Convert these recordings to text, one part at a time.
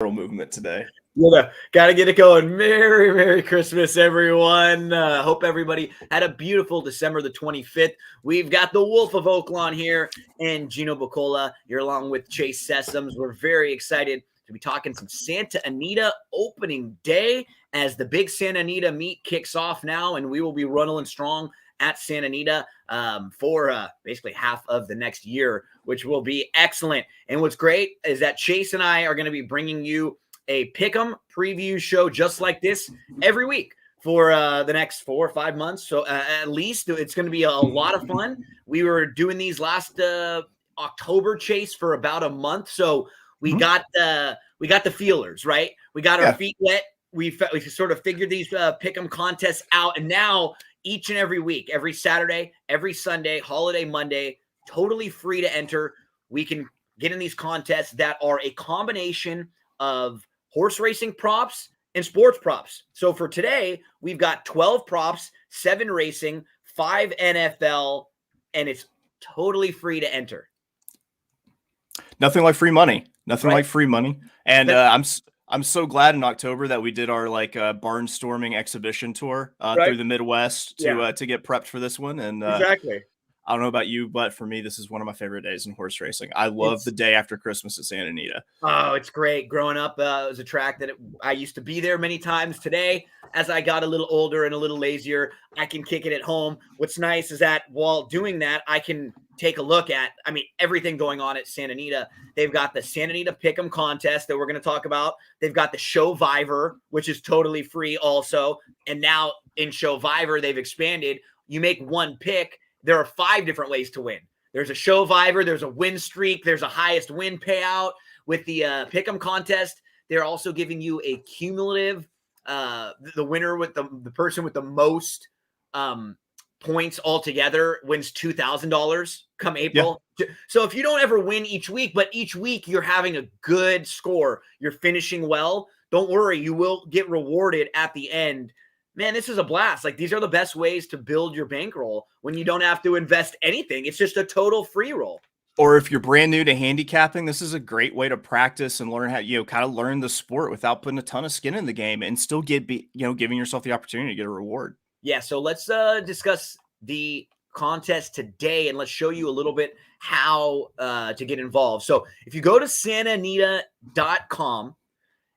movement today. Yeah, gotta get it going. Merry Christmas, everyone. Hope everybody had a beautiful December the 25th. We've got the Wolf of Oaklawn here and Gino Bacola. You're along with Chase Sessoms. We're very excited to be talking some Santa Anita opening day as the big Santa Anita meet kicks off now, and we will be running strong at Santa Anita for basically half of the next year, which will be excellent. And what's great is that Chase and I are going to be bringing you a pick'em preview show just like this every week for the next 4 or 5 months. So at least it's going to be a lot of fun. We were doing these last October, Chase, for about a month. So we got the feelers, right? We got our feet wet. We sort of figured these pick'em contests out, and now each and every week, every Saturday, every Sunday, holiday Monday, totally free to enter. We can get in these contests that are a combination of horse racing props and sports props. So for today, we've got 12 props, 7 racing, 5 NFL, and it's totally free to enter. Nothing like free money. Nothing like free money. And I'm so glad in October that we did our barnstorming exhibition tour through the Midwest to get prepped for this one. And exactly. I don't know about you, but for me, this is one of my favorite days in horse racing. I love the day after Christmas at Santa Anita. Oh, it's great. Growing up, it was a track that I used to be there many times. Today, as I got a little older and a little lazier, I can kick it at home. What's nice is that while doing that, I can take a look at, everything going on at Santa Anita. They've got the Santa Anita Pick'em contest that we're going to talk about. They've got the Showviver, which is totally free also. And now in Showviver, they've expanded. You make one pick. There are 5 different ways to win. There's a Showviver, there's a win streak, there's a highest win payout. With the Pick'em contest, they're also giving you a cumulative, the winner with the person with the most points altogether wins $2,000 come April. Yeah. So if you don't ever win each week, but each week you're having a good score, you're finishing well, don't worry, you will get rewarded at the end. Man, this is a blast. These are the best ways to build your bankroll when you don't have to invest anything. It's just a total free roll. Or if you're brand new to handicapping, this is a great way to practice and learn how, kind of learn the sport without putting a ton of skin in the game and still giving yourself the opportunity to get a reward. Yeah. So let's discuss the contest today and let's show you a little bit how to get involved. So if you go to santaanita.com,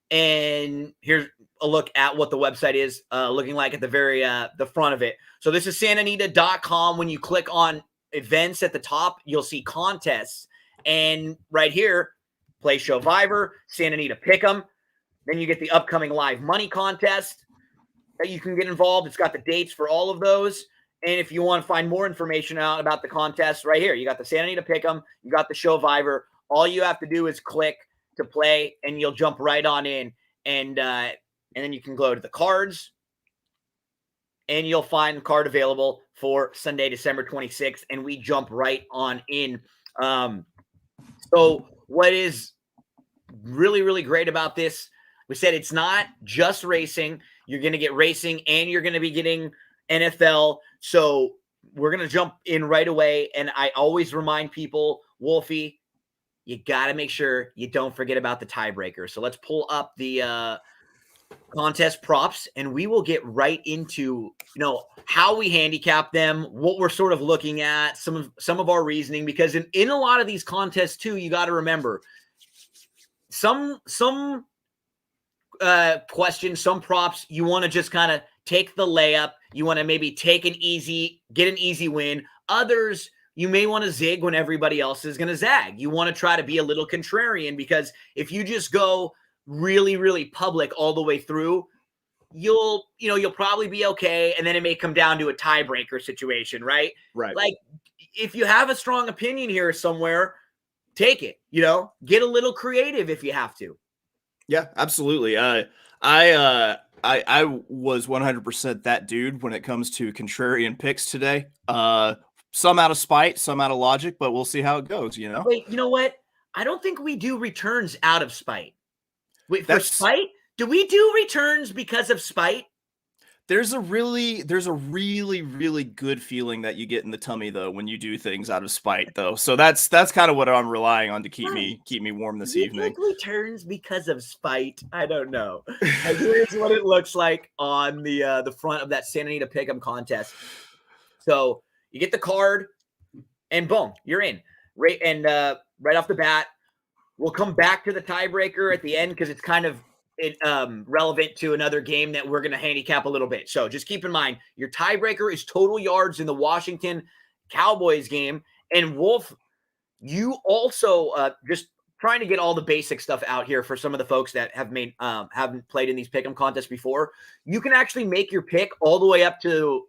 and here's a look at what the website is looking like at the very the front of it. So this is santaanita.com. When you click on events at the top, you'll see contests. And right here, play Showviver, Santa Anita Pick'em. Then you get the upcoming live money contest that you can get involved. It's got the dates for all of those. And if you want to find more information out about the contest, right here, you got the Santa Anita Pick'em, you got the Showviver. All you have to do is click to play, and you'll jump right on in. And then you can go to the cards, and you'll find the card available for Sunday, December 26th, and we jump right on in. So what is really, really great about this, we said it's not just racing. You're going to get racing, and you're going to be getting NFL. So we're going to jump in right away, and I always remind people, Wolfie, you got to make sure you don't forget about the tiebreaker. So let's pull up the contest props, and we will get right into, how we handicap them, what we're sort of looking at, some of our reasoning, because in a lot of these contests too, you got to remember some questions, some props, you want to just kind of take the layup. You want to maybe get an easy win. Others, you may want to zig when everybody else is going to zag. You want to try to be a little contrarian, because if you just go really, really public all the way through, you'll probably be okay. And then it may come down to a tiebreaker situation, right? Right. If you have a strong opinion here somewhere, take it, get a little creative if you have to. Yeah, absolutely. I was 100% that dude when it comes to contrarian picks today. Some out of spite, some out of logic, but we'll see how it goes, Wait, you know what? I don't think we do returns out of spite. Wait, for spite? Do we do returns because of spite? There's a really really good feeling that you get in the tummy though when you do things out of spite though. So that's kind of what I'm relying on to keep me warm this evening. Take turns because of spite. I don't know. Here's what it looks like on the front of that Santa Anita Pick'em contest. So you get the card, and boom, you're in. Right off the bat, we'll come back to the tiebreaker at the end because it's kind of relevant to another game that we're going to handicap a little bit. So just keep in mind, your tiebreaker is total yards in the Washington Cowboys game. And Wolf, you also just trying to get all the basic stuff out here for some of the folks that haven't played in these pick'em contests before. You can actually make your pick all the way up to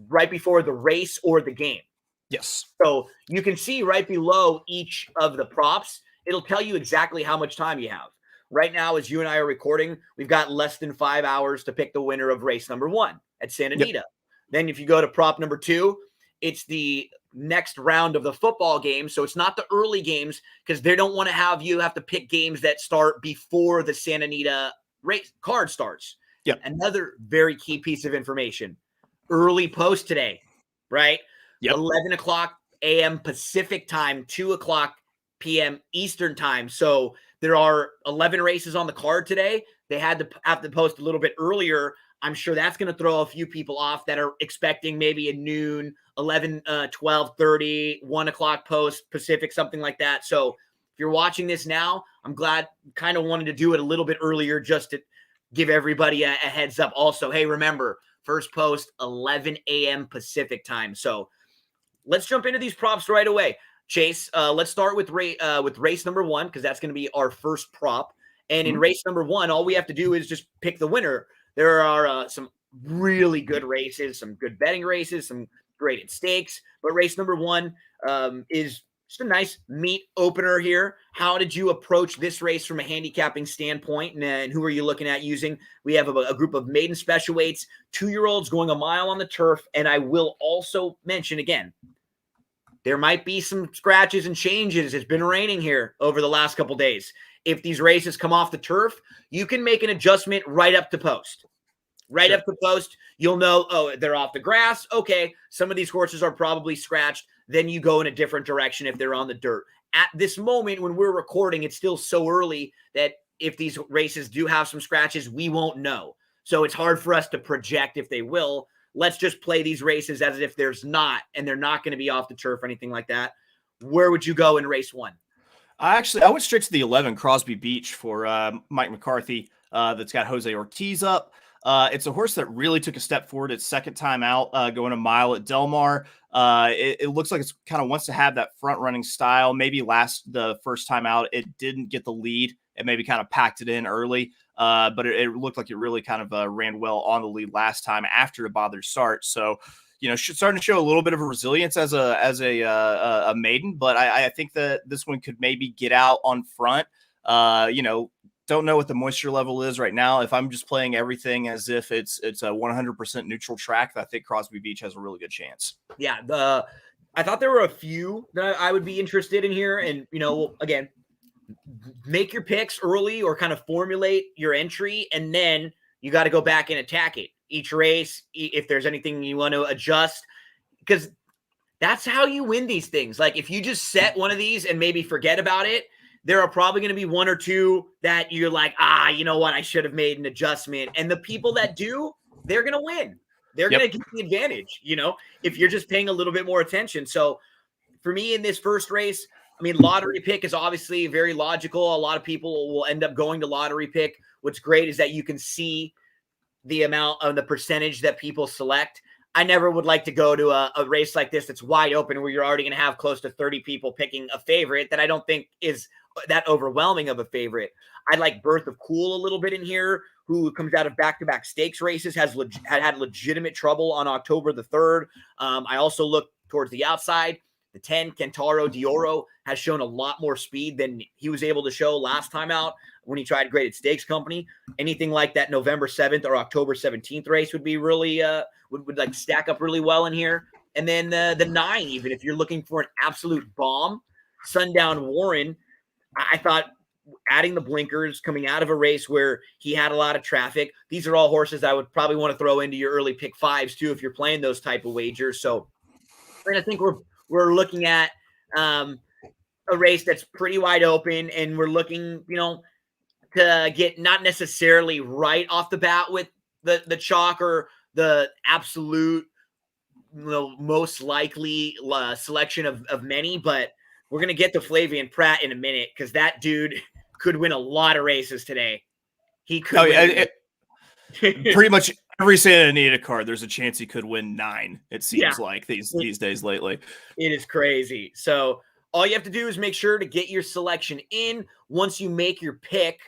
right before the race or the game. Yes. So you can see right below each of the props, it'll tell you exactly how much time you have. Right now, as you and I are recording, we've got less than 5 hours to pick the winner of race number 1 at Santa Anita. Then if you go to prop number 2, it's the next round of the football game. So it's not the early games because they don't want to have you have to pick games that start before the Santa Anita race card starts. Yep. Another very key piece of information. Early post today, right? Yep. 11 o'clock a.m. Pacific time, 2 o'clock p.m. Eastern time. So there are 11 races on the card today. They had to have to post a little bit earlier. I'm sure that's going to throw a few people off that are expecting maybe a noon, 11, 12:30, 1 o'clock post Pacific, something like that. So if you're watching this now, I'm glad kind of wanted to do it a little bit earlier just to give everybody a heads up. Also, hey, remember, first post 11 a.m. Pacific time. So let's jump into these props right away. Chase, let's start with race number 1 because that's going to be our first prop. And in race number 1, all we have to do is just pick the winner. There are some really good races, some good betting races, some graded stakes. But race number 1 is just a nice meat opener here. How did you approach this race from a handicapping standpoint? And who are you looking at using? We have a group of maiden special weights, 2-year-olds going a mile on the turf. And I will also mention again, there might be some scratches and changes. It's been raining here over the last couple days. If these races come off the turf, you can make an adjustment right up to post. Right up to post, you'll know, oh, they're off the grass. Okay, some of these horses are probably scratched. Then you go in a different direction if they're on the dirt. At this moment, when we're recording, it's still so early that if these races do have some scratches, we won't know. So it's hard for us to project if they will. Let's just play these races as if there's not, and they're not going to be off the turf or anything like that. Where would you go in race 1? I went straight to the 11 Crosby Beach for Mike McCarthy. That's got Jose Ortiz up. It's a horse that really took a step forward its second time out, going a mile at Del Mar. It looks like it's kind of wants to have that front running style. Maybe the first time out, it didn't get the lead and maybe kind of packed it in early. But it looked like it really kind of ran well on the lead last time after a bothered start. So, starting to show a little bit of a resilience as a maiden. But I think that this one could maybe get out on front. Don't know what the moisture level is right now. If I'm just playing everything as if it's a 100% neutral track, I think Crosby Beach has a really good chance. Yeah, I thought there were a few that I would be interested in here, and again, make your picks early or kind of formulate your entry, and then you got to go back and attack it each race if there's anything you want to adjust, because that's how you win these things. Like if you just set one of these and maybe forget about it, there are probably going to be 1 or 2 that you're like, you know what, I should have made an adjustment. And the people that do, they're going to win. They're going to get the advantage, if you're just paying a little bit more attention. So for me in this first race, I mean, lottery pick is obviously very logical. A lot of people will end up going to lottery pick. What's great is that you can see the amount of the percentage that people select. I never would like to go to a race like this that's wide open where you're already going to have close to 30 people picking a favorite that I don't think is that overwhelming of a favorite. I like Birth of Cool a little bit in here, who comes out of back-to-back stakes races, had legitimate trouble on October the 3rd. I also look towards the outside. The 10, Kentaro Dioro, has shown a lot more speed than he was able to show last time out when he tried Graded Stakes Company. Anything like that November 7th or October 17th race would be really would like stack up really well in here. And then the 9, even if you're looking for an absolute bomb, Sundown Warren, I thought adding the blinkers, coming out of a race where he had a lot of traffic. These are all horses I would probably want to throw into your early pick fives too if you're playing those type of wagers. So I think we're looking at a race that's pretty wide open, and we're looking, to get not necessarily right off the bat with the chalk or the absolute most likely selection of many, but we're going to get to Flavian Pratt in a minute because that dude could win a lot of races today. He could pretty much every Santa Anita card, there's a chance he could win 9, it seems like these days lately. It is crazy. So all you have to do is make sure to get your selection in once you make your pick.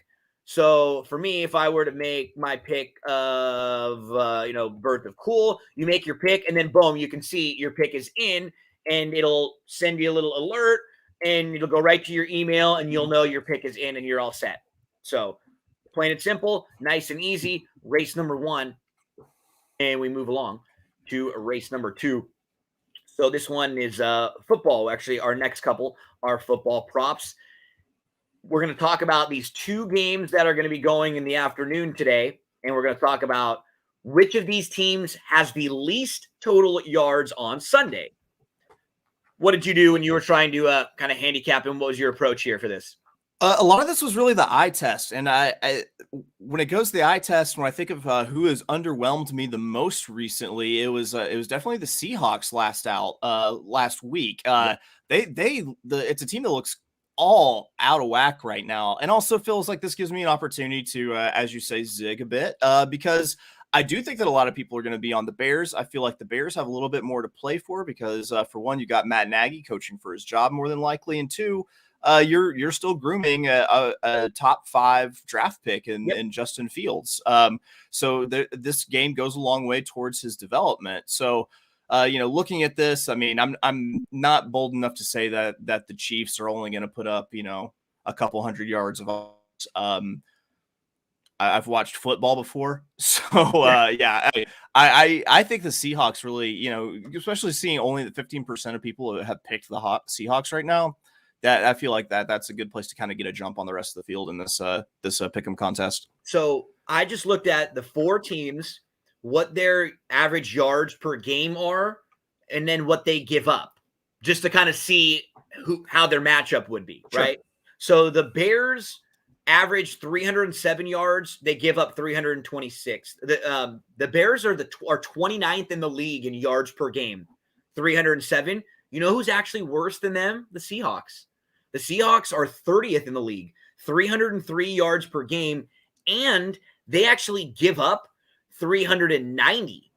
So for me, if I were to make my pick of, Birth of Cool, you make your pick and then boom, you can see your pick is in and it'll send you a little alert and it'll go right to your email and you'll know your pick is in and you're all set. So plain and simple, nice and easy. Race number 1. And we move along to race number 2. So this one is football. Actually, our next couple are football props. We're going to talk about these 2 games that are going to be going in the afternoon today, and we're going to talk about which of these teams has the least total yards on Sunday. What did you do when you were trying to kind of handicap, and what was your approach here for this? A lot of this was really the eye test, and I when it goes to the eye test, when I think of who has underwhelmed me the most recently, it was definitely the Seahawks last week. It's a team that looks all out of whack right now, and also feels like this gives me an opportunity to, as you say, zig a bit, because I do think that a lot of people are going to be on the Bears. I feel like the Bears have a little bit more to play for because, for one, you got Matt Nagy coaching for his job more than likely, and 2, you're still grooming a top 5 draft pick in Justin Fields. So this game goes a long way towards his development. So, looking at this, I mean, I'm not bold enough to say that the Chiefs are only going to put up, a couple hundred yards of. I've watched football before, so I think the Seahawks really, especially seeing only the 15% of people have picked the Seahawks right now. That I feel like that's a good place to kind of get a jump on the rest of the field in this pick'em contest. So I just looked at the 4 teams, what their average yards per game are, and then what they give up, just to kind of see how their matchup would be, sure. Right? So the Bears average 307 yards. They give up 326. The Bears are 29th in the league in yards per game, 307. You know who's actually worse than them? The Seahawks. The Seahawks are 30th in the league, 303 yards per game, and they actually give up 390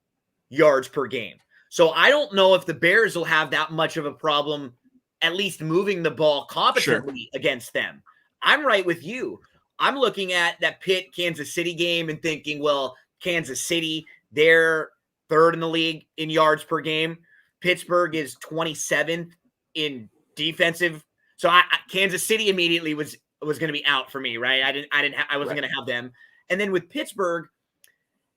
yards per game. So I don't know if the Bears will have that much of a problem, at least moving the ball competently against them. I'm right with you. I'm looking at that Pitt Kansas City game and thinking, well, Kansas City, they're 3rd in the league in yards per game. Pittsburgh is 27th in defensive. So Kansas City immediately was going to be out for me, right? I wasn't going to have them. And then with Pittsburgh,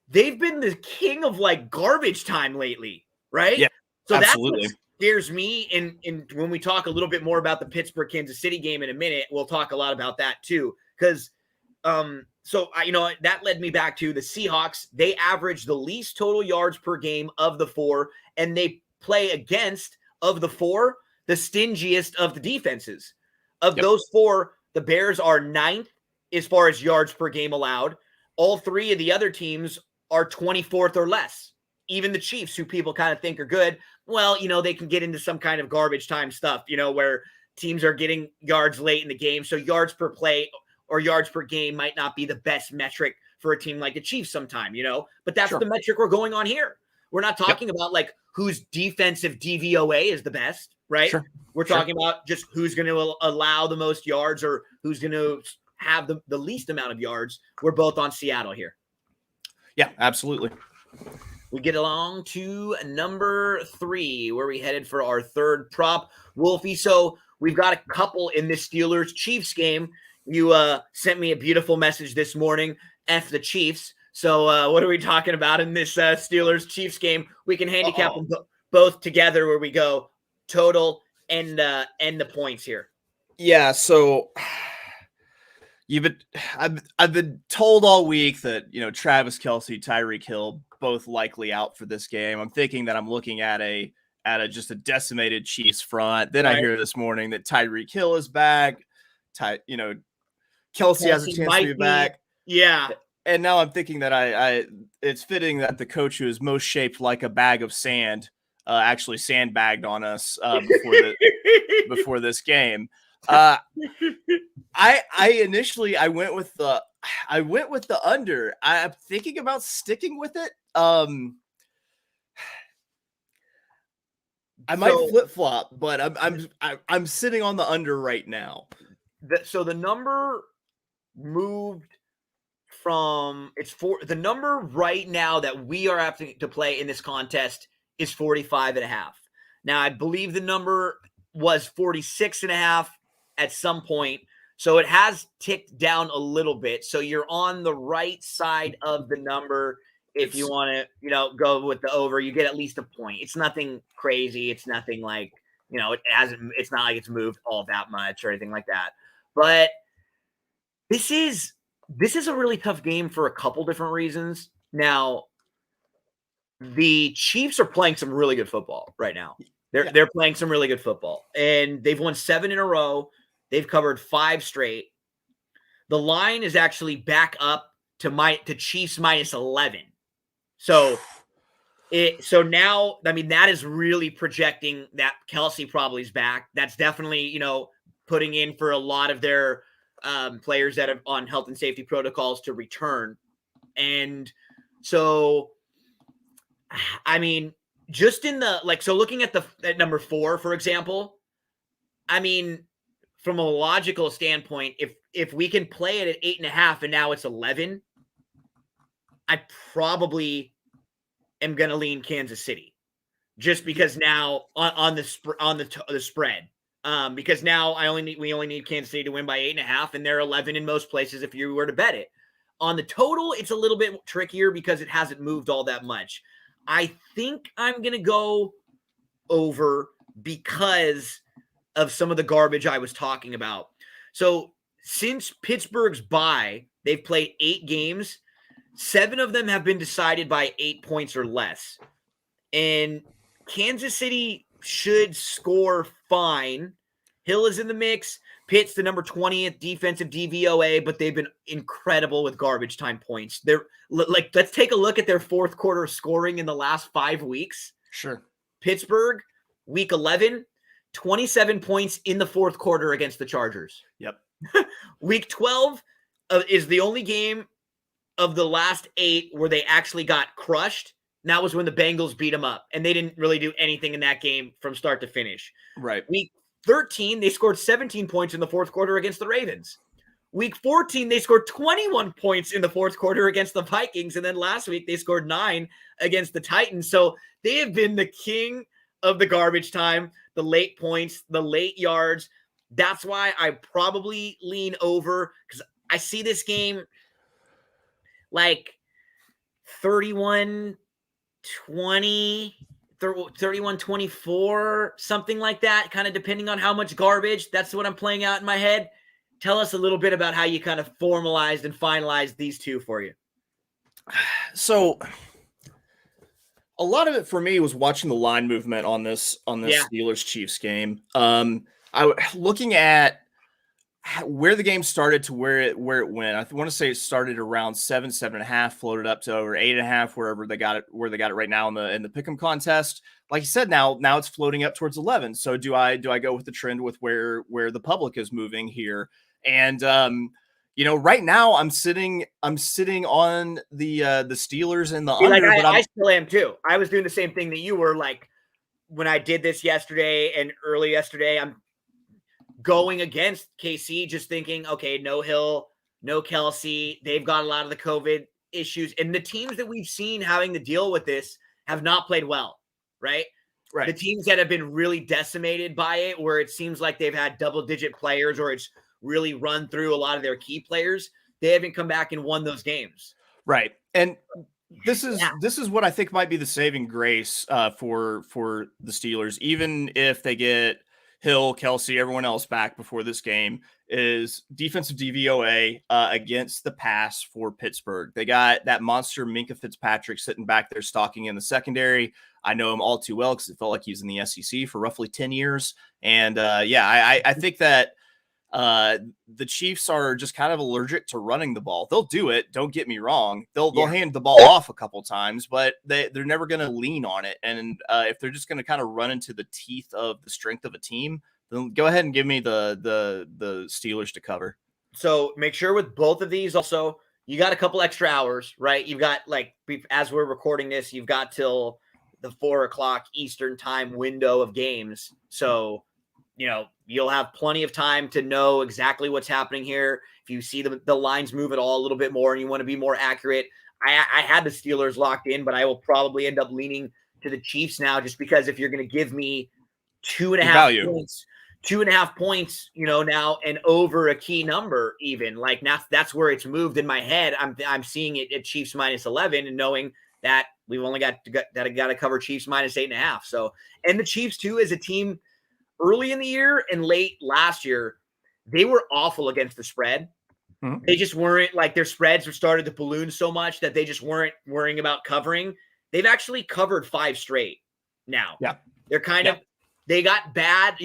they've been the king of like garbage time lately, right? Yeah, so absolutely. That's what scares me. And when we talk a little bit more about the Pittsburgh Kansas City game in a minute, we'll talk a lot about that too. Because that led me back to the Seahawks. They average the least total yards per game of the 4, and they play against, of the 4, the stingiest of the defenses. Of those 4, the Bears are 9th as far as yards per game allowed. All 3 of the other teams are 24th or less. Even the Chiefs, who people kind of think are good, well, they can get into some kind of garbage time stuff, where teams are getting yards late in the game. So yards per play or yards per game might not be the best metric for a team like the Chiefs sometime, but that's the metric we're going on here. We're not talking about like whose defensive DVOA is the best, right? Sure. We're talking about just who's going to allow the most yards or who's going to have the least amount of yards. We're both on Seattle here. Yeah, absolutely. We get along to number 3, where we headed for our 3rd prop, Wolfie. So we've got a couple in this Steelers-Chiefs game. You sent me a beautiful message this morning, F the Chiefs. So what are we talking about in this Steelers-Chiefs game? We can handicap them both together where we go total and the points here. Yeah, so I've been told all week that, you know, Travis Kelce, Tyreek Hill, both likely out for this game. I'm thinking that I'm looking at just a decimated Chiefs front. Then I hear this morning that Tyreek Hill is back. You know, Kelce has a chance to be back. Yeah. And now I'm thinking that it's fitting that the coach who is most shaped like a bag of sand actually sandbagged on us before this game. I initially went with the under. I'm thinking about sticking with it. I might flip flop, but I'm sitting on the under right now. So the number moved from the number right now that we are having to play in this contest is 45.5. Now I believe the number was 46.5 at some point. So it has ticked down a little bit. So you're on the right side of the number. If you want to, you know, go with the over, you get at least a point. It's nothing crazy. It's nothing like, you know, it's not like it's moved all that much or anything like that. But this is a really tough game for a couple different reasons. Now, the Chiefs are playing some really good football right now. They're playing some really good football, and they've won 7 in a row. They've covered 5 straight. The line is actually back up to Chiefs minus 11. So now, I mean, that is really projecting that Kelce probably is back. That's definitely, you know, putting in for a lot of their players that are on health and safety protocols to return. And so, I mean, just in the, like, so looking at at number 4, for example, I mean, from a logical standpoint, if we can play it at 8.5 and now it's 11, I probably am going to lean Kansas City just because now on the spread. Because now we only need Kansas City to win by 8.5, and they're 11 in most places if you were to bet it. On the total, it's a little bit trickier because it hasn't moved all that much. I think I'm going to go over because of some of the garbage I was talking about. So since Pittsburgh's bye, they've played 8 games. 7 of them have been decided by 8 points or less. And Kansas City should score fine. Hill is in the mix. Pitt's the number 20th defensive DVOA, but they've been incredible with garbage time points. They're like, let's take a look at their fourth quarter scoring in the last 5 weeks. Sure. Pittsburgh, week 11, 27 points in the fourth quarter against the Chargers. Yep. Week 12 is the only game of the last 8 where they actually got crushed. And that was when the Bengals beat them up, and they didn't really do anything in that game from start to finish. Right. Week 13, they scored 17 points in the fourth quarter against the Ravens. Week 14, they scored 21 points in the fourth quarter against the Vikings. And then last week, they scored 9 against the Titans. So they have been the king of the garbage time, the late points, the late yards. That's why I probably lean over, because I see this game like 31-20, 31-24, something like that, kind of depending on how much garbage. That's what I'm playing out in my head. Tell us a little bit about how you kind of formalized and finalized these two for you. So a lot of it for me was watching the line movement on this Steelers-Chiefs game. Looking at where the game started to where it went. I want to say it started around 7.5, floated up to over 8.5, where they got it right now in the pick'em contest. Like you said, now it's floating up towards 11. So do I go with the trend with where the public is moving here? And you know, right now I'm sitting on the Steelers and the under. I still am too. I was doing the same thing that you were, like, when I did this yesterday and early yesterday. I'm going against KC, just thinking, okay, no Hill, no Kelce. They've got a lot of the COVID issues, and the teams that we've seen having to deal with this have not played well, right? Right. The teams that have been really decimated by it, where it seems like they've had double-digit players, or it's really run through a lot of their key players, they haven't come back and won those games. Right. And this is what I think might be the saving grace for the Steelers, even if they get Hill, Kelce, everyone else back before this game, is defensive DVOA against the pass for Pittsburgh. They got that monster Minkah Fitzpatrick sitting back there stalking in the secondary. I know him all too well because it felt like he was in the SEC for roughly 10 years. And I think that the Chiefs are just kind of allergic to running the ball. They'll do it. Don't get me wrong. They'll hand the ball off a couple times, but they're never going to lean on it. And if they're just going to kind of run into the teeth of the strength of a team, then go ahead and give me the Steelers to cover. So make sure with both of these also, you got a couple extra hours, right? You've got, like, as we're recording this, you've got till the 4 o'clock Eastern time window of games. So, you'll have plenty of time to know exactly what's happening here. If you see the lines move at all a little bit more and you want to be more accurate, I had the Steelers locked in, but I will probably end up leaning to the Chiefs now, just because if you're going to give me 2.5 points, now and over a key number, even like that's where it's moved in my head. I'm seeing it at Chiefs -11 and knowing that we've only got to cover Chiefs -8.5. So, and the Chiefs too, as a team early in the year and late last year, they were awful against the spread. Mm-hmm. They just weren't, like, their spreads started to balloon so much that they just weren't worrying about covering. They've actually covered 5 straight now. Yeah. They're kind of, they got bad,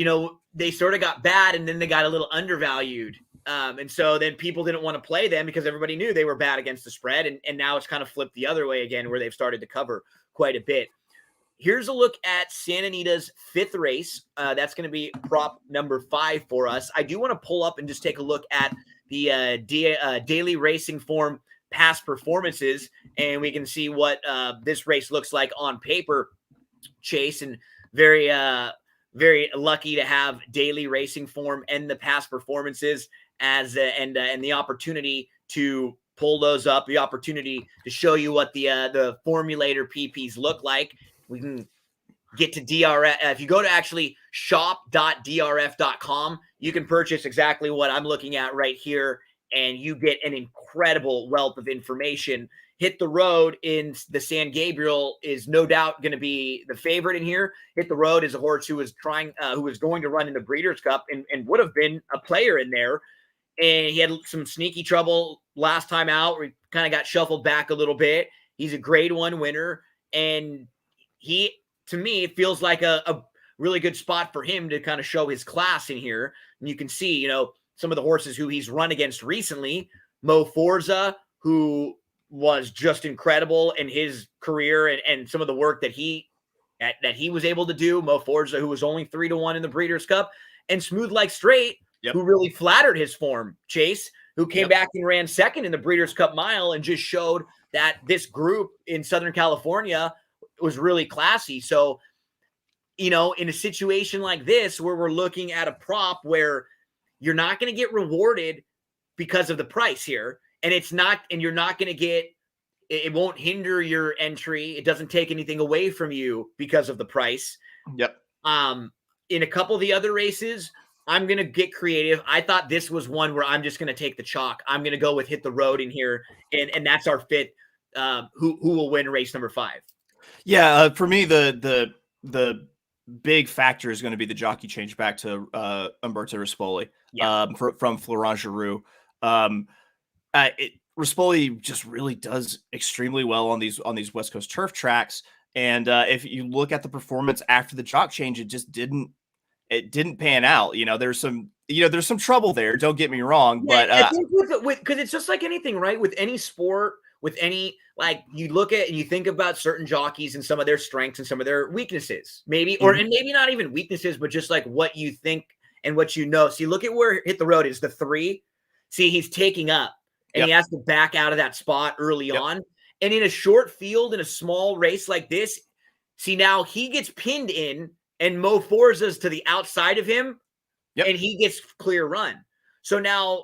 they sort of got bad and then they got a little undervalued. And so then people didn't want to play them because everybody knew they were bad against the spread. And now it's kind of flipped the other way again, where they've started to cover quite a bit. Here's a look at Santa Anita's 5th race. That's going to be prop number 5 for us. I do want to pull up and just take a look at the daily racing form past performances, and we can see what this race looks like on paper, Chase. And very lucky to have daily racing form and the past performances as and the opportunity to pull those up, the opportunity to show you what the formulator PPs look like. We can get to DRF. If you go to actually shop.drf.com, you can purchase exactly what I'm looking at right here, and you get an incredible wealth of information. Hit the Road in the San Gabriel is no doubt going to be the favorite in here. Hit the Road is a horse who was going to run in the Breeders' Cup and would have been a player in there. And he had some sneaky trouble last time out, where he kind of got shuffled back a little bit. He's a grade 1 winner, and he, to me, it feels like a really good spot for him to kind of show his class in here. And you can see, some of the horses who he's run against recently. Mo Forza, who was just incredible in his career, and some of the work that he was able to do. Mo Forza, who was only 3-1 in the Breeders' Cup, and Smooth Like Straight, who really flattered his form, Chase, who came back and ran 2nd in the Breeders' Cup Mile and just showed that this group in Southern California was really classy. So, in a situation like this, where we're looking at a prop where you're not going to get rewarded because of the price here, and you're not going to get, it won't hinder your entry. It doesn't take anything away from you because of the price. Yep. In a couple of the other races, I'm going to get creative. I thought this was one where I'm just going to take the chalk. I'm going to go with Hit the Road in here, and that's our 5th. Who will win race number 5? Yeah, for me, the big factor is going to be the jockey change back to Umberto Rispoli from Florent Giroux. Rispoli just really does extremely well on these West Coast turf tracks, and if you look at the performance after the jock change, it didn't pan out. There's some trouble there. Don't get me wrong, but I think because it's just like anything, right? With any sport. With any, like, you look at and you think about certain jockeys and some of their strengths and some of their weaknesses, maybe, and maybe not even weaknesses, but just like what you think and what you know. So you look at where Hit the Road is, the 3. See, he's taking up, and he has to back out of that spot early on. And in a short field, in a small race like this, see, now he gets pinned in, and Mo Forza's to the outside of him, and he gets clear run. So now,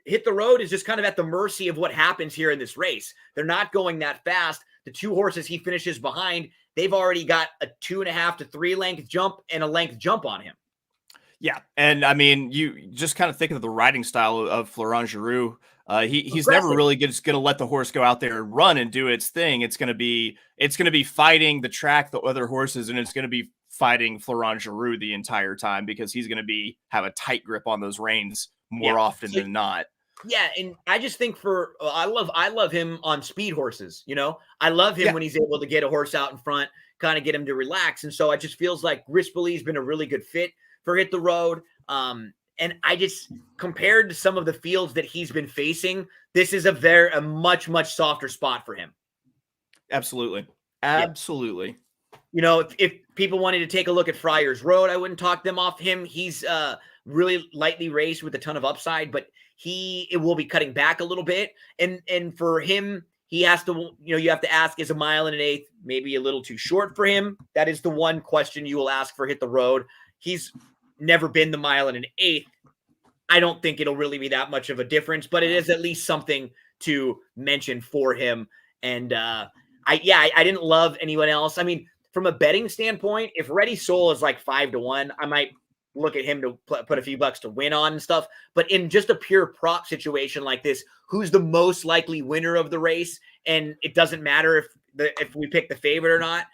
Hit the Road is just kind of at the mercy of what happens here in this race. They're not going that fast. The 2 horses he finishes behind, they've already got a 2.5 to 3 length jump and a length jump on him. Yeah, and I mean, you just kind of think of the riding style of Florent Giroux. He's never really just going to let the horse go out there and run and do its thing. It's going to be fighting the track, the other horses, and it's going to be fighting Florent Geroux the entire time, because he's going to have a tight grip on those reins more often than not. Yeah, and I just think I love him on speed horses. I love him when he's able to get a horse out in front, kind of get him to relax. And so it just feels like Grispolli's been a really good fit for Hit the Road. And I just, compared to some of the fields that he's been facing, this is a much, much softer spot for him. Absolutely. If people wanted to take a look at Friars Road, I wouldn't talk them off him. He's really lightly raced with a ton of upside, but it will be cutting back a little bit. And for him, he has to, you have to ask, is a 1 1/8 maybe a little too short for him? That is the one question you will ask for Hit the Road. He's never been the 1 1/8. I don't think it'll really be that much of a difference, but it is at least something to mention for him. And I didn't love anyone else. I mean, from a betting standpoint, if Ready Soul is like 5-1, I might look at him to put a few bucks to win on and stuff. But in just a pure prop situation like this, who's the most likely winner of the race? And it doesn't matter if we pick the favorite or not.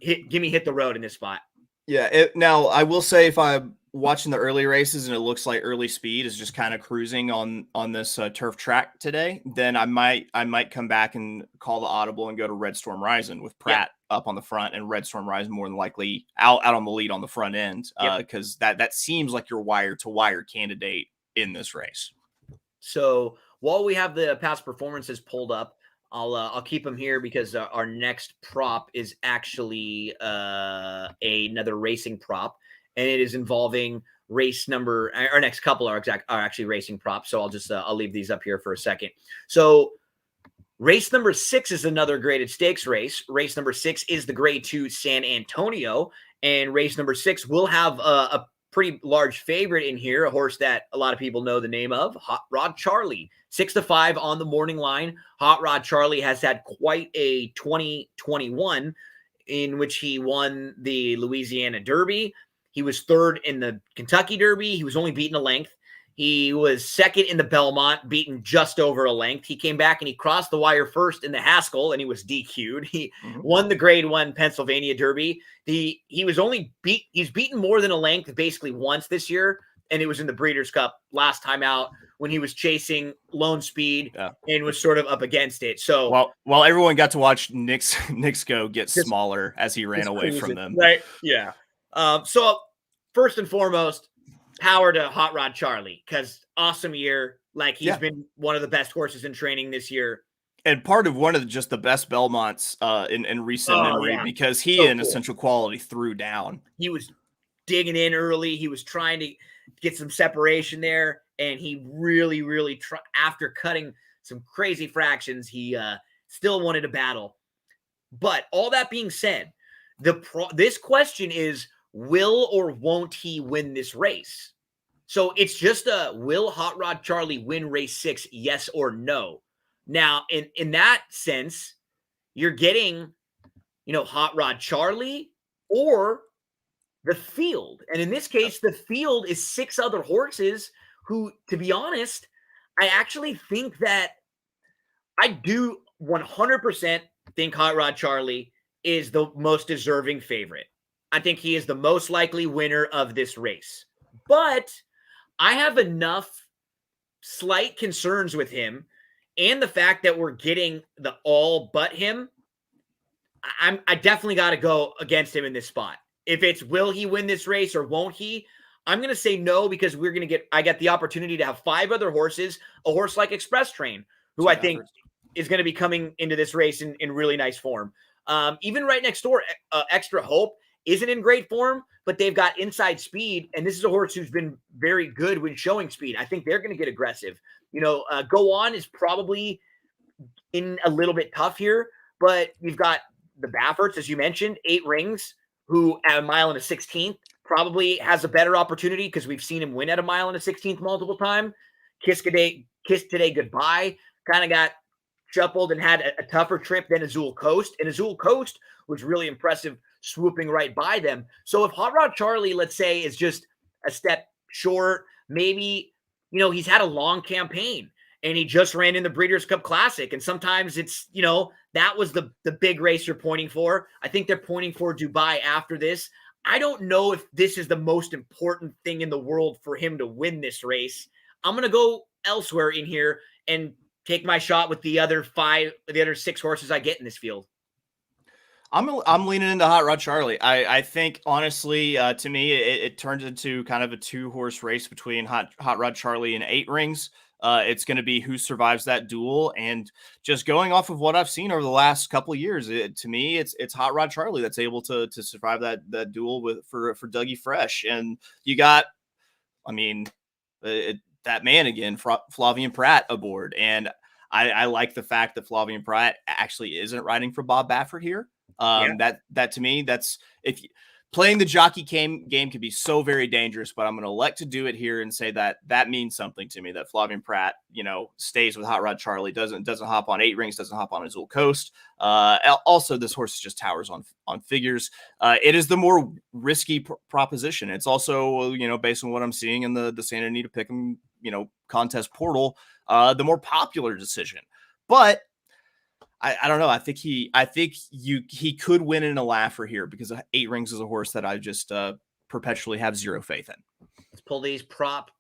Give me Hit the Road in this spot. Yeah. Now, I will say, if I'm watching the early races and it looks like Early Speed is just kind of cruising on this turf track today, then I might come back and call the audible and go to Red Storm Rising with Pratt up on the front, and Red Storm Rising more than likely out on the lead on the front end, because that seems like your wire to wire candidate in this race. So while we have the past performances pulled up, I'll keep them here because our next prop is actually another racing prop, and it is involving race number. Our next couple are actually racing props, so I'll leave these up here for a second. So race number 6 is another graded stakes race. Race number 6 is the Grade 2 San Antonio, and race number 6 will have a pretty large favorite in here, a horse that a lot of people know the name of, Hot Rod Charlie. 6-5 on the morning line. Hot Rod Charlie has had quite a 2021 in which he won the Louisiana Derby. He was 3rd in the Kentucky Derby. He was only beaten a length. He was 2nd in the Belmont, beaten just over a length. He came back and he crossed the wire 1st in the Haskell, and he was DQ'd. He won the Grade 1 Pennsylvania Derby. He's beaten more than a length basically once this year, and it was in the Breeders' Cup last time out when he was chasing Lone Speed and was sort of up against it. So while everyone got to watch Nixco get smaller as he ran away from them. Right. Yeah. So first and foremost, power to Hot Rod Charlie, because awesome year. Like, he's been one of the best horses in training this year. And part of one of just the best Belmonts in recent memory, because he in Essential Quality threw down. He was digging in early. He was trying to get some separation there. And he really, really after cutting some crazy fractions, he still wanted a battle. But all that being said, this question is, will or won't he win this race? So it's just will Hot Rod Charlie win race 6? Yes or no? Now, in that sense, you're getting, Hot Rod Charlie or the field. And in this case, the field is 6 other horses who, to be honest, I actually think that I do 100% think Hot Rod Charlie is the most deserving favorite. I think he is the most likely winner of this race. But I have enough slight concerns with him, and the fact that we're getting the all but him. I definitely got to go against him in this spot. If it's will he win this race or won't he, I'm going to say no, because I get the opportunity to have 5 other horses, a horse like Express Train, who I think is going to be coming into this race in really nice form. Even right next door, Extra Hope isn't in great form, but they've got inside speed, and this is a horse who's been very good when showing speed. I think they're going to get aggressive. Go On is probably in a little bit tough here, but you've got the Bafferts, as you mentioned, 8 Rings, who at 1 1/16 probably has a better opportunity, because we've seen him win at 1 1/16 multiple times. Kiss Today Goodbye kind of got shuffled and had a tougher trip than Azul Coast, and Azul Coast was really impressive, swooping right by them. So if Hot Rod Charlie, let's say, is just a step short, maybe, he's had a long campaign and he just ran in the Breeders' Cup Classic. And sometimes it's, that was the big race you're pointing for. I think they're pointing for Dubai after this. I don't know if this is the most important thing in the world for him to win this race. I'm going to go elsewhere in here and take my shot with the other 6 horses I get in this field. I'm leaning into Hot Rod Charlie. I think honestly, to me, it turns into kind of a 2-horse race between Hot Rod Charlie and 8 Rings. It's going to be who survives that duel, and just going off of what I've seen over the last couple of years, to me, it's Hot Rod Charlie that's able to survive that duel for Dougie Fresh, and you got, I mean, that man again, Flavien Prat aboard, and I like the fact that Flavien Prat actually isn't riding for Bob Baffert here. That to me, that's playing the jockey game can be so very dangerous, but I'm going to elect to do it here and say that means something to me, that Flavien Prat, stays with Hot Rod Charlie, doesn't hop on 8 Rings, doesn't hop on Azul Coast. Also, this horse just towers on figures. It is the more risky proposition. It's also, based on what I'm seeing in the Santa Anita Pick'em, contest portal, the more popular decision. But I don't know. I think he could win in a laugher here, because 8 Rings is a horse that I just perpetually have zero faith in. Let's pull these props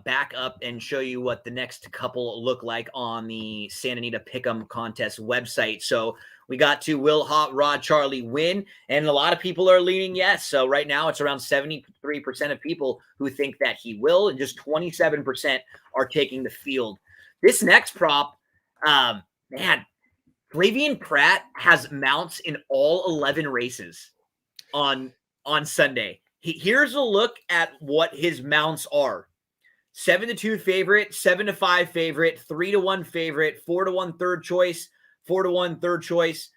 back up and show you what the next couple look like on the Santa Anita Pick'em contest website. So we got to will Hot Rod Charlie win? And a lot of people are leaning yes. So right now it's around 73% of people who think that he will, and just 27% are taking the field. This next prop, man, Flavien Prat has mounts in all 11 races on Sunday. Here's a look at what his mounts are. 7-2 favorite, 7-5 favorite, 3-1 favorite, 4-1 third choice, 4-1 third choice,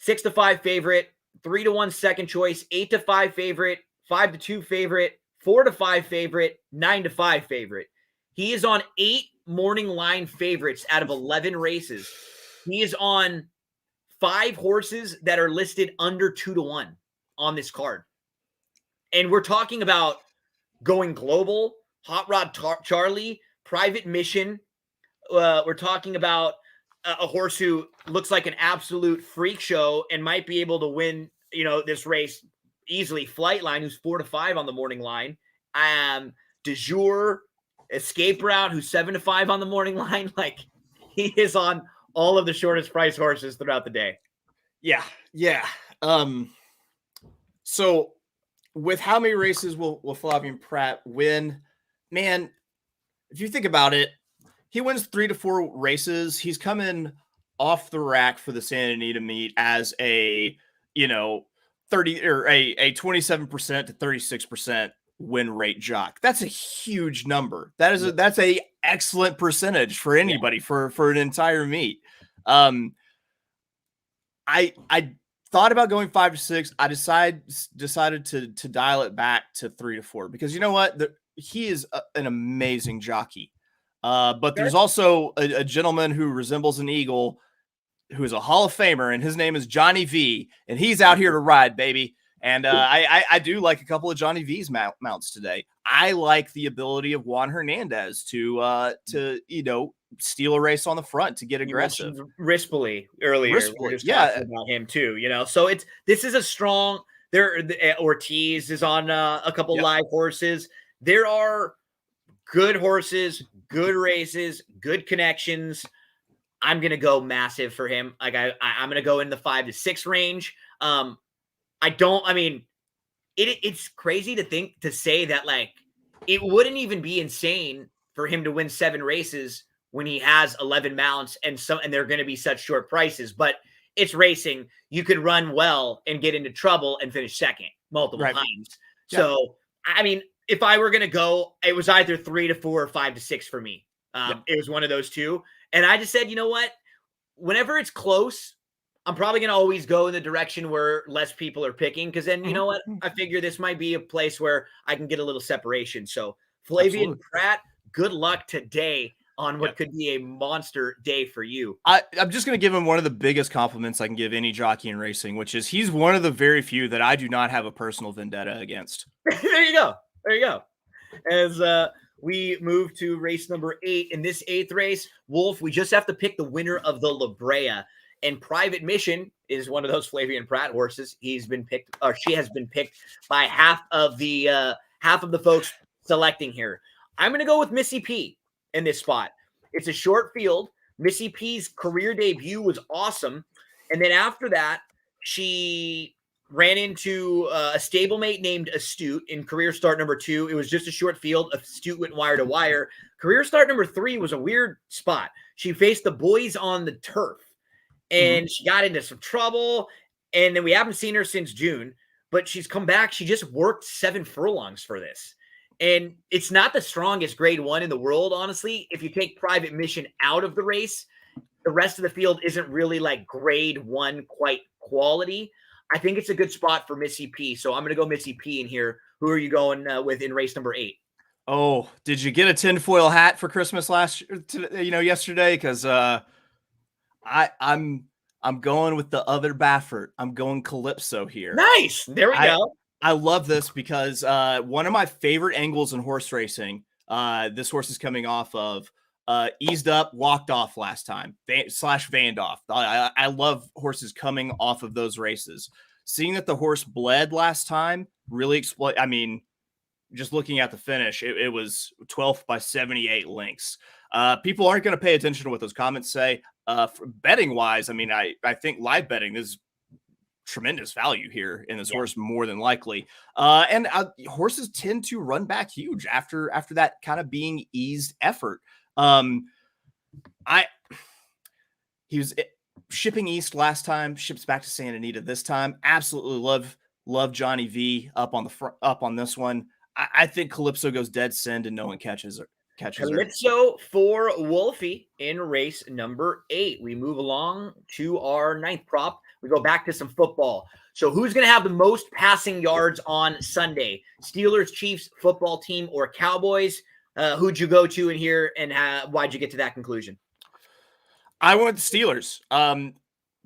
6-5 favorite, 3-1 second choice, 8-5 favorite, 5-2 favorite, 4-5 favorite, 9-5 favorite. He is on 8 morning line favorites out of 11 races. He is on 5 horses that are listed under 2-1 on this card. And we're talking about going global, Hot Rod Charlie, Private Mission. We're talking about a horse who looks like an absolute freak show and might be able to win, this race easily. Flightline, who's 4-5 on the morning line. De Jour, Escape Route, who's 7-5 on the morning line. Like, he is on all of the shortest price horses throughout the day. Yeah. So with how many races will Flavien Prat win? Man, if you think about it, he wins 3 to 4 races. He's coming off the rack for the Santa Anita meet as a, 30 or a 27% to 36% win rate jock. That's a huge number. That's a excellent percentage for anybody for an entire meet. I thought about going 5 to 6. I decided to dial it back to 3 to 4, because you know what? He is an amazing jockey. But there's also a gentleman who resembles an eagle, who is a Hall of Famer, and his name is Johnny V, and he's out here to ride, baby. And I do like a couple of Johnny V's mounts today. I like the ability of Juan Hernandez to steal a race on the front, to get aggressive. Rispoli earlier. Rispoli, about him too. So this is a strong. Ortiz is on a couple live horses. There are good horses, good races, good connections. I'm gonna go massive for him. Like I'm gonna go in the 5 to 6 range. It's crazy to say that, like, it wouldn't even be insane for him to win 7 races when he has 11 mounts and they're going to be such short prices, but it's racing. You could run well and get into trouble and finish second multiple times. Yeah. So, if I were going to go, it was either 3 to 4 or 5 to 6 for me. It was one of those two. And I just said, you know what? Whenever it's close, I'm probably going to always go in the direction where less people are picking, because then, you know what? I figure this might be a place where I can get a little separation. So Flavien Prat, good luck today on what could be a monster day for you. I'm just going to give him one of the biggest compliments I can give any jockey in racing, which is he's one of the very few that I do not have a personal vendetta against. There you go. As we move to race number 8. In this 8th race, Wolf, we just have to pick the winner of the La Brea. And Private Mission is one of those Flavian Pratt horses. He's been picked, or she has been picked by half of the folks selecting here. I'm going to go with Missy P in this spot. It's a short field. Missy P's career debut was awesome. And then after that, she ran into a stablemate named Astute in career start number 2. It was just a short field. Astute went wire to wire. Career start number 3 was a weird spot. She faced the boys on the turf, and she got into some trouble. And then we haven't seen her since June, but she's come back. She just worked 7 furlongs for this. And it's not the strongest grade 1 in the world, honestly. If you take Private Mission out of the race, the rest of the field isn't really like grade 1 quite quality. I think it's a good spot for Missy P. So I'm going to go Missy P in here. Who are you going with in race number 8? Oh, did you get a tinfoil hat for Christmas yesterday? Because I'm going with the other Baffert. I'm going Calypso here. Nice. There we go. I love this because one of my favorite angles in horse racing, this horse is coming off of eased up, walked off last time, /vanned off. I love horses coming off of those races. Seeing that the horse bled last time really exploit. I mean, just looking at the finish, it was 12th by 78 lengths. People aren't going to pay attention to what those comments say. Betting wise, I mean, I think live betting is tremendous value here in this horse, more than likely. And horses tend to run back huge after that kind of being eased effort. He was shipping east last time, ships back to Santa Anita this time. Absolutely love Johnny V up on this one. I think Calypso goes dead send and no one catches her. Calypso for Wolfie in race number 8. We move along to our 9th prop. We go back to some football. So who's going to have the most passing yards on Sunday? Steelers, Chiefs, football team, or Cowboys? Who'd you go to in here, and why'd you get to that conclusion? I went with the Steelers.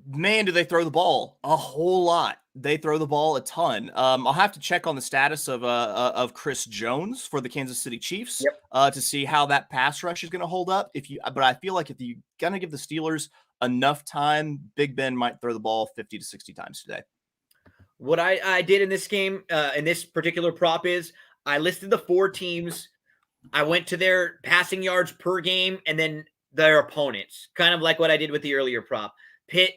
Man, do they throw the ball a whole lot. They throw the ball a ton. I'll have to check on the status of Chris Jones for the Kansas City Chiefs to see how that pass rush is going to hold up. But I feel like if you're going to give the Steelers enough time, Big Ben might throw the ball 50 to 60 times today. What I did in this game, in this particular prop, is I listed the 4 teams. I went to their passing yards per game and then their opponents, kind of like what I did with the earlier prop. Pitt,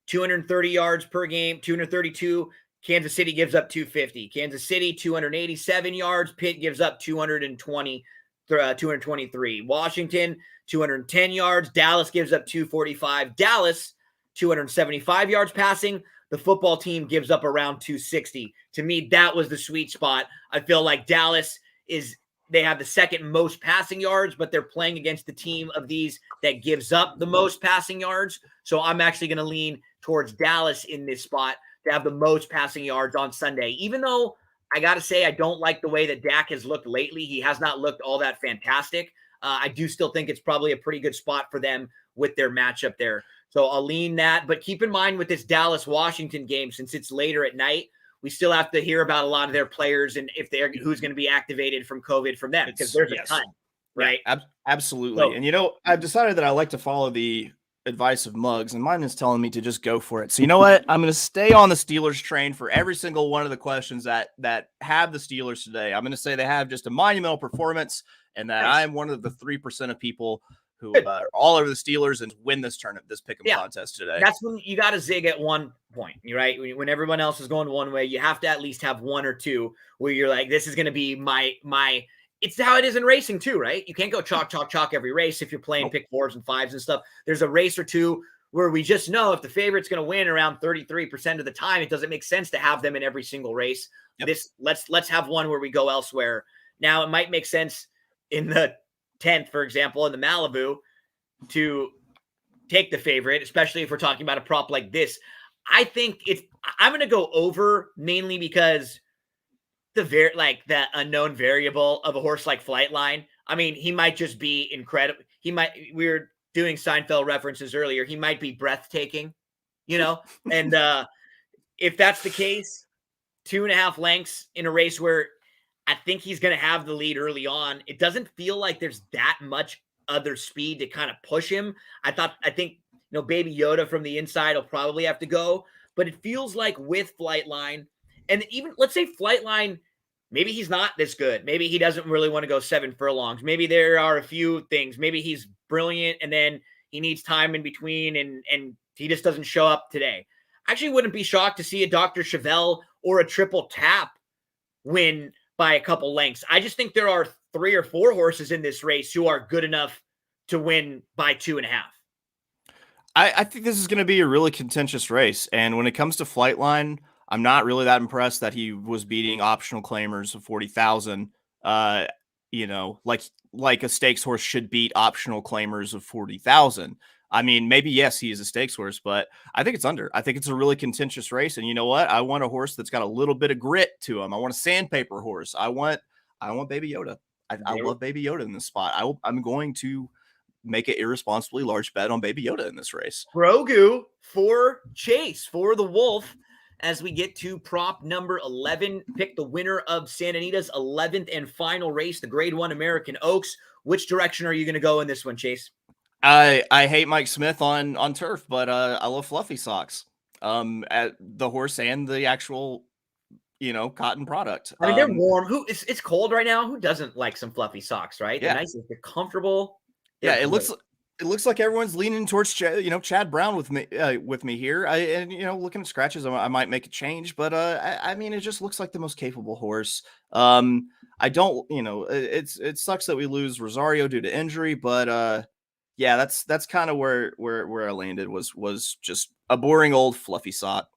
230 yards per game, 232. Kansas City gives up 250. Kansas City, 287 yards. Pitt gives up 223. Washington, 210 yards. Dallas gives up 245. Dallas, 275 yards passing. The football team gives up around 260. To me, that was the sweet spot. I feel like Dallas they have the second most passing yards, but they're playing against the team of these that gives up the most passing yards. So I'm actually going to lean towards Dallas in this spot to have the most passing yards on Sunday. Even though I got to say, I don't like the way that Dak has looked lately. He has not looked all that fantastic. I do still think it's probably a pretty good spot for them with their matchup there. So I'll lean that. But keep in mind with this Dallas-Washington game, since it's later at night, we still have to hear about a lot of their players and who's going to be activated from COVID from them, because there's a ton, right? Yeah, absolutely. So, and I've decided that I like to follow the advice of Muggs, and mine is telling me to just go for it. So you know what? I'm going to stay on the Steelers train for every single one of the questions that have the Steelers today. I'm going to say they have just a monumental performance, and that I am one of the 3% of people who are all over the Steelers and win this tournament, this pick'em contest today. That's when you got to zig at one point, right? When everyone else is going one way, you have to at least have one or two where you're like, this is going to be my. It's how it is in racing too, right? You can't go chalk every race if you're playing pick 4s and 5s and stuff. There's a race or two where we just know if the favorite's going to win around 33% of the time, it doesn't make sense to have them in every single race. Let's have one where we go elsewhere. Now, it might make sense in the 10th, for example, in the Malibu, to take the favorite, especially if we're talking about a prop like this. I think I'm going to go over, mainly because the unknown variable of a horse like Flightline. I mean, he might just be incredible. We were doing Seinfeld references earlier. He might be breathtaking, and if that's the case, 2.5 lengths in a race where I think he's going to have the lead early on. It doesn't feel like there's that much other speed to kind of push him. I think Baby Yoda from the inside will probably have to go. But it feels like with Flightline, and even let's say Flightline, maybe he's not this good. Maybe he doesn't really want to go 7 furlongs. Maybe there are a few things. Maybe he's brilliant and then he needs time in between and he just doesn't show up today. I actually wouldn't be shocked to see a Dr. Chevelle or a Triple Tap win by a couple lengths. I just think there are 3 or 4 horses in this race who are good enough to win by 2.5. I think this is going to be a really contentious race. And when it comes to Flightline, I'm not really that impressed that he was beating optional claimers of 40,000. Like a stakes horse should beat optional claimers of 40,000. I mean, maybe yes, he is a stakes horse, but I think it's under. I think it's a really contentious race. And you know what? I want a horse that's got a little bit of grit to him. I want a sandpaper horse. I want Baby Yoda. I love Baby Yoda in this spot. I'm going to make an irresponsibly large bet on Baby Yoda in this race. Grogu for Chase, for the Wolf, as we get to prop number 11. Pick the winner of Santa Anita's 11th and final race, the Grade 1 American Oaks. Which direction are you going to go in this one, Chase? I hate Mike Smith on turf, but I love Fluffy Socks. At the horse and the actual cotton product. I mean, they're warm. It's cold right now. Who doesn't like some fluffy socks, right? Yeah. They're nice, they're comfortable. Yeah, it looks like everyone's leaning towards Chad Brown with me here. Looking at scratches, I might make a change, but I mean, it just looks like the most capable horse. I don't, it sucks that we lose Rosario due to injury, but yeah, that's kind of where I landed was just a boring old fluffy sock.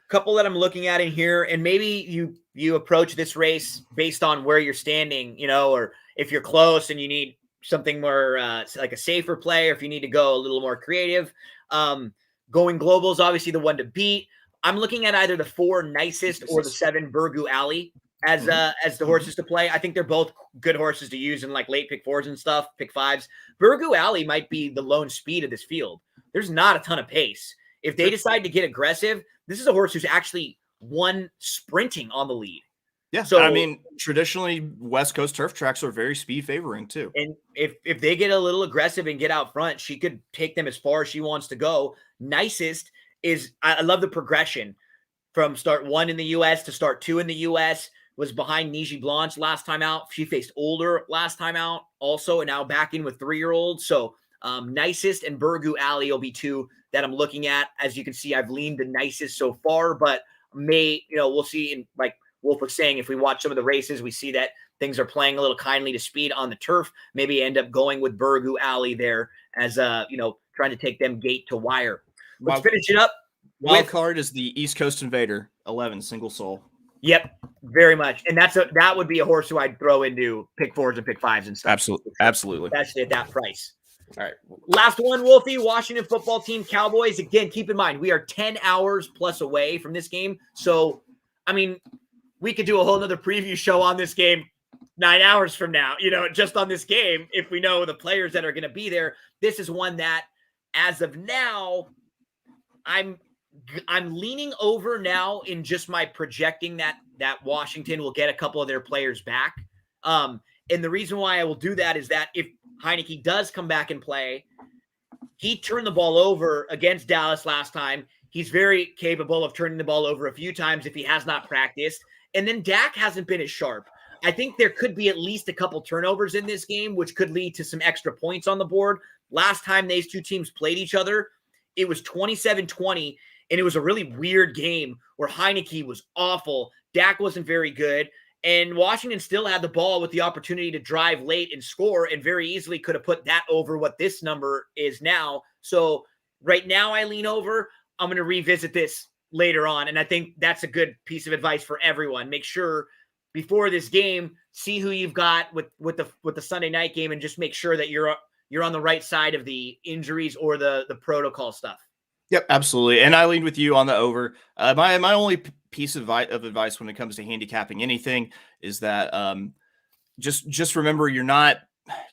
Couple that I'm looking at in here, and maybe you approach this race based on where you're standing, or if you're close and you need something more like a safer play, or if you need to go a little more creative. Going global is obviously the one to beat. I'm looking at either the 4 Nicest or the 7 Virgo Alley as the horses to play. I think they're both good horses to use in like late pick 4s and stuff, pick 5s. Virgo Alley might be the lone speed of this field. There's not a ton of pace. If they decide to get aggressive, this is a horse who's actually won sprinting on the lead. Yeah, so I mean, traditionally West Coast turf tracks are very speed favoring too. And if they get a little aggressive and get out front, she could take them as far as she wants to go. Nicest is, I love the progression from start 1 in the U.S. to start 2 in the U.S. Was behind Niji Blanche last time out. She faced Older last time out also, and now back in with 3-year-olds. So Nicest and Virgo Alley will be 2 that I'm looking at. As you can see, I've leaned the Nicest so far, but we'll see in like Wolf was saying, if we watch some of the races, we see that things are playing a little kindly to speed on the turf. Maybe end up going with Virgo Alley there as trying to take them gate to wire. Let's finish it up. Wild card is the East Coast Invader, 11 single soul. Yep, very much. And that would be a horse who I'd throw into pick 4s and pick 5s and stuff. Absolutely. Especially at that price. All right. Last one, Wolfie, Washington football team, Cowboys. Again, keep in mind, we are 10 hours plus away from this game. So, I mean, we could do a whole nother preview show on this game 9 hours from now, just on this game, if we know the players that are going to be there. This is one that, as of now, I'm leaning over now in just my projecting that Washington will get a couple of their players back. And the reason why I will do that is that if Heineke does come back and play, he turned the ball over against Dallas last time. He's very capable of turning the ball over a few times if he has not practiced. And then Dak hasn't been as sharp. I think there could be at least a couple turnovers in this game, which could lead to some extra points on the board. Last time these two teams played each other, it was 27-20, and it was a really weird game where Heineke was awful. Dak wasn't very good, and Washington still had the ball with the opportunity to drive late and score, and very easily could have put that over what this number is now. So right now I lean over. I'm going to revisit this later on. And I think that's a good piece of advice for everyone. Make sure before this game, see who you've got with the Sunday night game, and just make sure that you're on the right side of the injuries or the protocol stuff. Yep, absolutely. And I leaned with you on the over. My only piece of advice when it comes to handicapping anything is that just remember you're not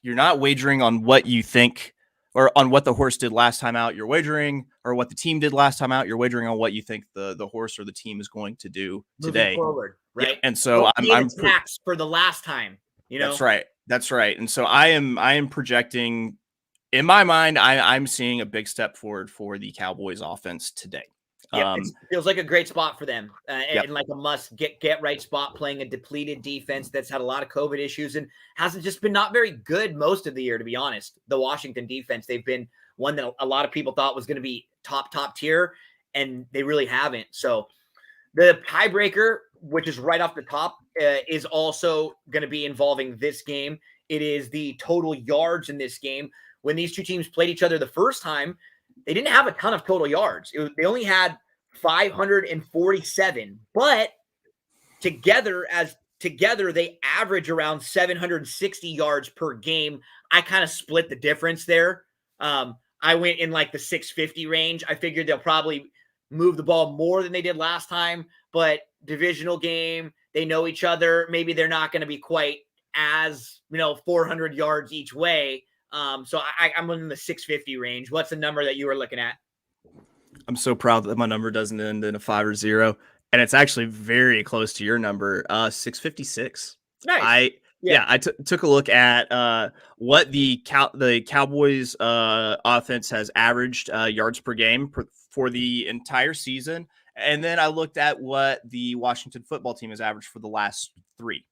wagering on what you think or on what the horse did last time out. You're wagering, or what the team did last time out. You're wagering on what you think the horse or the team is going to do today. Moving forward, right? Yeah. And so I'm for the last time. That's right. And so I am projecting in my mind, I'm seeing a big step forward for the Cowboys offense today. Yeah, it feels like a great spot for them, Yep. and like a must get right spot, playing a depleted defense that's had a lot of COVID issues and hasn't just been not very good most of the year, to be honest. The Washington defense, they've been one that a lot of people thought was going to be top tier, and they really haven't. So the tiebreaker, which is right off the top, is also going to be involving this game. It is the total yards in this game. When these two teams played each other the first time, they didn't have a ton of total yards. They only had 547, but together they average around 760 yards per game. I kind of split the difference there. I went in like the 650 range. I figured they'll probably move the ball more than they did last time, but divisional game, they know each other. Maybe they're not going to be quite as, 400 yards each way. So I'm in the 650 range. What's the number that you were looking at? I'm so proud that my number doesn't end in a 5 or 0, and it's actually very close to your number, 656. Nice. I took a look at what the Cowboys offense has averaged yards per game for the entire season, and then I looked at what the Washington football team has averaged for the last 3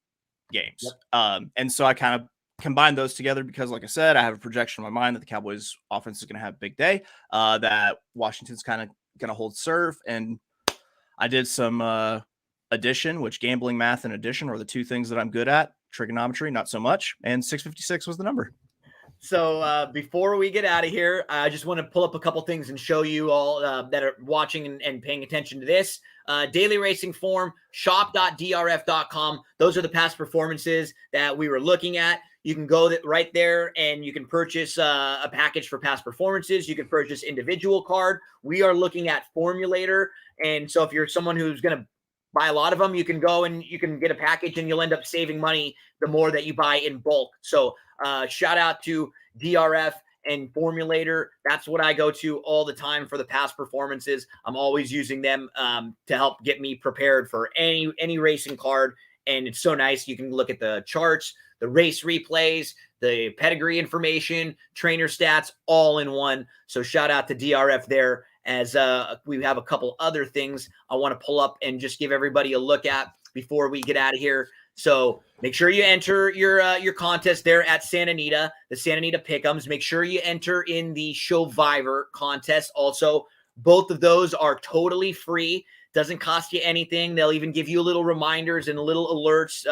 games. Yep. And so I kind of combine those together because, like I said, I have a projection in my mind that the Cowboys offense is going to have a big day, that Washington's kind of going to hold serve. And I did some addition, which gambling, math, and addition are the 2 things that I'm good at. Trigonometry, not so much. And 656 was the number. So before we get out of here, I just want to pull up a couple things and show you all that are watching and paying attention to this. Daily Racing Form, shop.drf.com. Those are the past performances that we were looking at. You can go right there and you can purchase a package for past performances. You can purchase individual card. We are looking at Formulator. And so if you're someone who's going to buy a lot of them, you can go and you can get a package and you'll end up saving money the more that you buy in bulk. So shout out to DRF and Formulator. That's what I go to all the time for the past performances. I'm always using them to help get me prepared for any racing card. And it's so nice. You can look at the charts, the race replays, the pedigree information, trainer stats, all in one. So shout out to DRF there, as we have a couple other things I want to pull up and just give everybody a look at before we get out of here. So make sure you enter your contest there at Santa Anita, the Santa Anita Pick'ems. Make sure you enter in the Showviver contest. Also, both of those are totally free. Doesn't cost you anything. They'll even give you little reminders and little alerts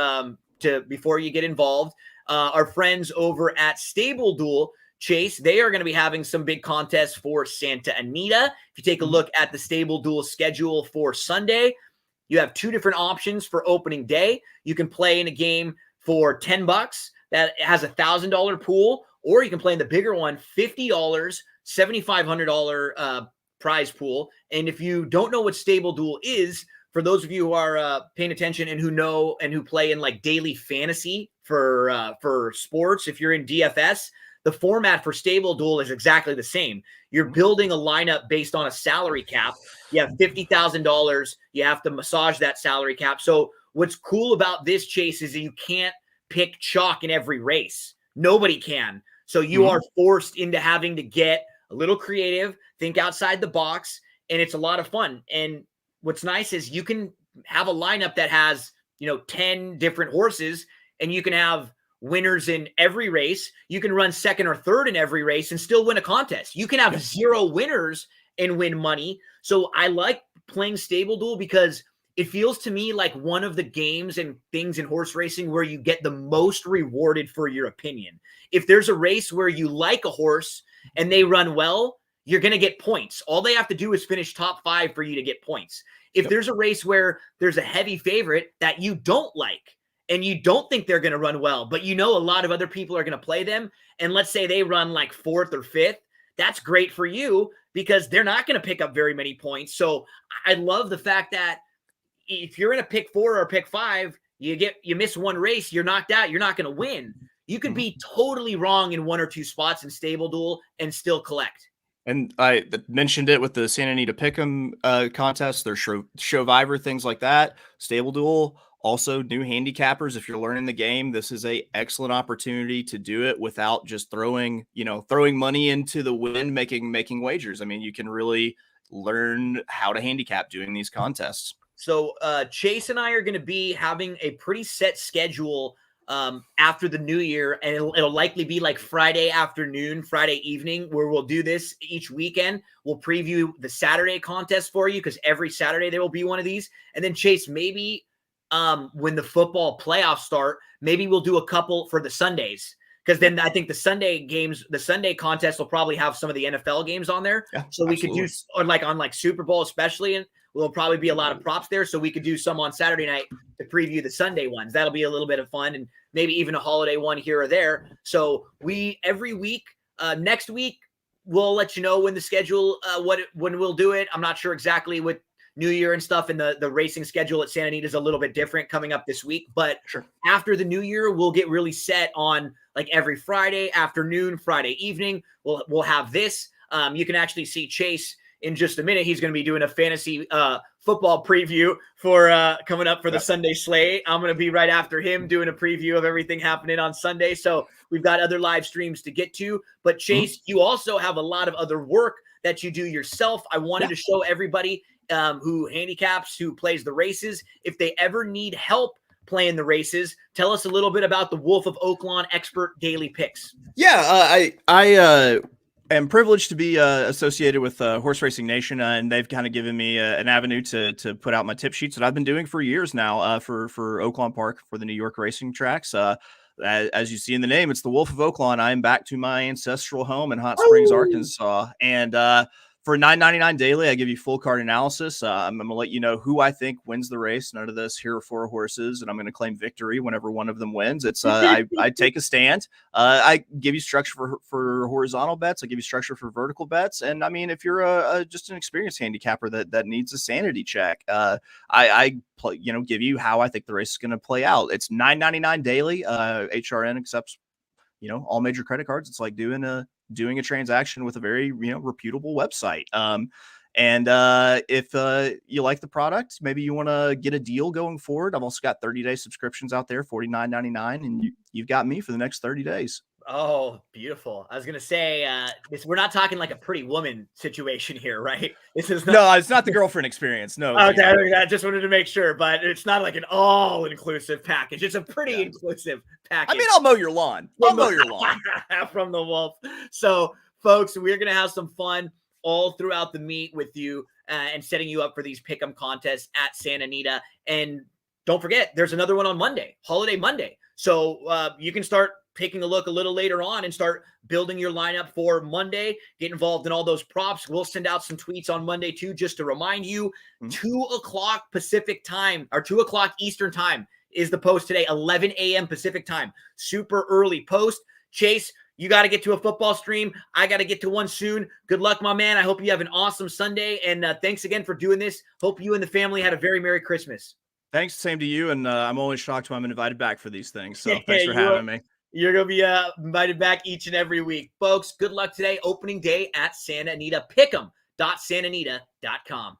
before you get involved. Our friends over at Stable Duel, Chase, they are going to be having some big contests for Santa Anita. If you take a look at the Stable Duel schedule for Sunday, you have 2 different options for opening day. You can play in a game for $10 that has a $1,000 pool, or you can play in the bigger one, $50, $7,500 prize pool. And if you don't know what Stable Duel is, for those of you who are paying attention and who know and who play in like daily fantasy for sports, if you're in DFS, the format for Stable Duel is exactly the same. You're building a lineup based on a salary cap. You have $50,000. You have to massage that salary cap. So what's cool about this, Chase, is that you can't pick chalk in every race. Nobody can. So you are forced into having to get a little creative, think outside the box, and it's a lot of fun. And what's nice is you can have a lineup that has, 10 different horses, and you can have winners in every race. You can run second or third in every race and still win a contest. You can have 0 winners and win money. So I like playing Stable Duel because it feels to me like one of the games and things in horse racing where you get the most rewarded for your opinion. If there's a race where you like a horse and they run well, you're going to get points. All they have to do is finish top 5 for you to get points. If there's a race where there's a heavy favorite that you don't like, and you don't think they're going to run well, but a lot of other people are going to play them, and let's say they run like 4th or 5th, that's great for you because they're not going to pick up very many points. So I love the fact that if you're in a pick 4 or pick 5, you miss one race, you're knocked out, you're not going to win. You could be totally wrong in 1 or 2 spots in Stable Duel and still collect. And I mentioned it with the Santa Anita Pick'em contest, their Showviver, things like that, Stable Duel. also new handicappers, if you're learning the game, this is a excellent opportunity to do it without just throwing money into the wind, making wagers. I mean, you can really learn how to handicap doing these contests. So Chase and I are going to be having a pretty set schedule after the new year, and it'll likely be like Friday afternoon, Friday evening, where we'll do this each weekend. We'll preview the Saturday contest for you, because every Saturday there will be one of these. And then Chase, maybe when the football playoffs start, maybe we'll do a couple for the Sundays, because then I think the Sunday contest will probably have some of the NFL games on there. Yeah, so we could do, or like on like Super Bowl especially, and will probably be a lot of props there. So we could do some on Saturday night to preview the Sunday ones. That'll be a little bit of fun, and maybe even a holiday one here or there. So we, every week, next week, we'll let you know when the schedule, when we'll do it. I'm not sure exactly with New Year and stuff, and the racing schedule at Santa Anita is a little bit different coming up this week. But after the New Year, we'll get really set on like every Friday afternoon, Friday evening. We'll have this. You can actually see Chase in just a minute. He's going to be doing a fantasy football preview for coming up for the Sunday slate. I'm going to be right after him doing a preview of everything happening on Sunday. So we've got other live streams to get to. But Chase, you also have a lot of other work that you do yourself. I wanted to show everybody who handicaps, who plays the races, if they ever need help playing the races, tell us a little bit about the Wolf of Oaklawn Expert Daily Picks. Yeah, I am privileged to be associated with Horse Racing Nation, and they've kind of given me an avenue to put out my tip sheets that I've been doing for years now for Oaklawn Park, for the New York racing tracks. As you see in the name, it's the Wolf of Oaklawn. I'm back to my ancestral home in Hot Springs, Arkansas, and for $9.99 daily, I give you full card analysis. I'm going to let you know who I think wins the race. None of this here are 4 horses, and I'm going to claim victory whenever one of them wins. It's I take a stand. I give you structure for horizontal bets. I give you structure for vertical bets. And I mean, if you're just an experienced handicapper that needs a sanity check, I give you how I think the race is going to play out. It's $9.99 daily. HRN accepts all major credit cards. It's like doing a transaction with a very reputable website. And if you like the product, maybe you want to get a deal going forward, I've also got 30-day subscriptions out there, $49.99, and you've got me for the next 30 days. Oh, beautiful. I was going to say, we're not talking like a Pretty Woman situation here, right? This is no, it's not the girlfirend experience. No. Okay, I just wanted to make sure, but it's not like an all-inclusive package. It's a pretty inclusive package. I mean, I'll mow your lawn. From the Wolf. So, folks, we're going to have some fun all throughout the meet with you and setting you up for these pick'em contests at Santa Anita. And don't forget, there's another one on Monday, Holiday Monday. So you can start taking a look a little later on and start building your lineup for Monday. Get involved in all those props. We'll send out some tweets on Monday too, just to remind you. 2 o'clock Pacific time, or 2 o'clock Eastern time is the post today, 11 a.m. Pacific time. Super early post. Chase, you got to get to a football stream. I got to get to one soon. Good luck, my man. I hope you have an awesome Sunday. And thanks again for doing this. Hope you and the family had a very Merry Christmas. Thanks. Same to you. And I'm always shocked when I'm invited back for these things. So thanks for having me. You're going to be invited back each and every week. Folks, good luck today. Opening day at Santa Anita. Pick'em.santanita.com.